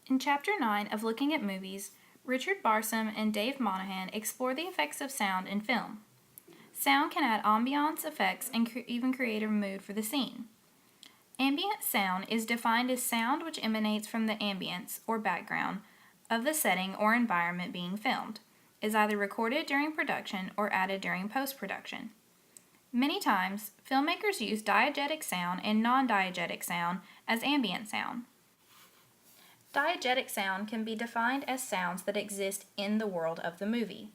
In Chapter 9 of Looking at Movies, Richard Barsom and Dave Monahan explore the effects of sound in film. Sound can add ambiance, effects, and even create a mood for the scene. Ambient sound is defined as sound which emanates from the ambience, or background, of the setting or environment being filmed, is either recorded during production or added during post-production. Many times, filmmakers use diegetic sound and non-diegetic sound as ambient sound. Diegetic sound can be defined as sounds that exist in the world of the movie.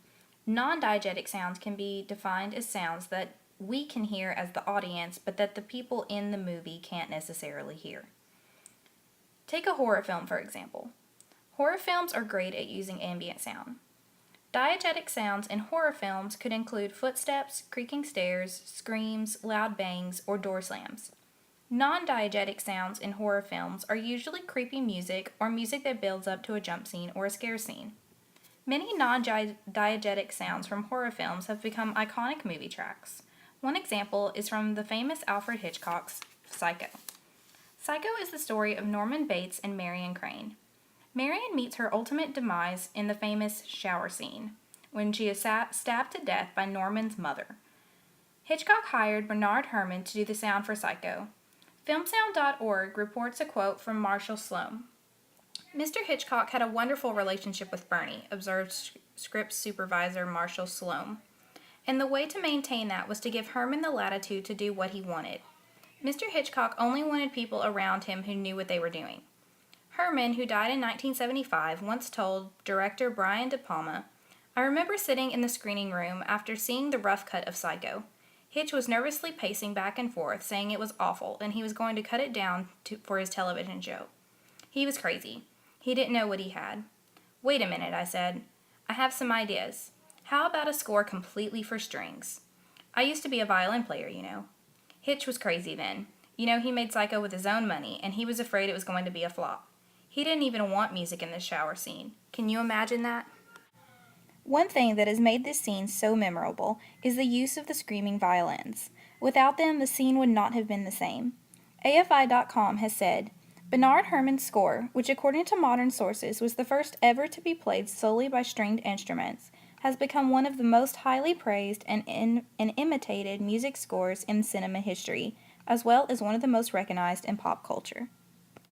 Non-diegetic sounds can be defined as sounds that we can hear as the audience, but that the people in the movie can't necessarily hear. Take a horror film, for example. Horror films are great at using ambient sound. Diegetic sounds in horror films could include footsteps, creaking stairs, screams, loud bangs, or door slams. Non-diegetic sounds in horror films are usually creepy music or music that builds up to a jump scene or a scare scene. Many non-diegetic sounds from horror films have become iconic movie tracks. One example is from the famous Alfred Hitchcock's Psycho. Psycho is the story of Norman Bates and Marion Crane. Marion meets her ultimate demise in the famous shower scene, when she is stabbed to death by Norman's mother. Hitchcock hired Bernard Herrmann to do the sound for Psycho. Filmsound.org reports a quote from Marshall Sloan. Mr. Hitchcock had a wonderful relationship with Bernie, observed script supervisor Marshall Sloan. And the way to maintain that was to give Herrmann the latitude to do what he wanted. Mr. Hitchcock only wanted people around him who knew what they were doing. Herrmann, who died in 1975, once told director Brian De Palma, "I remember sitting in the screening room after seeing the rough cut of Psycho. Hitch was nervously pacing back and forth, saying it was awful, and he was going to cut it down for his television show. He was crazy. He didn't know what he had. Wait a minute," I said. "I have some ideas. How about a score completely for strings? I used to be a violin player, you know." Hitch was crazy then. You know, he made Psycho with his own money, and he was afraid it was going to be a flop. He didn't even want music in the shower scene. Can you imagine that? One thing that has made this scene so memorable is the use of the screaming violins. Without them, the scene would not have been the same. AFI.com has said, Bernard Herrmann's score, which according to modern sources was the first ever to be played solely by stringed instruments, has become one of the most highly praised and imitated music scores in cinema history, as well as one of the most recognized in pop culture.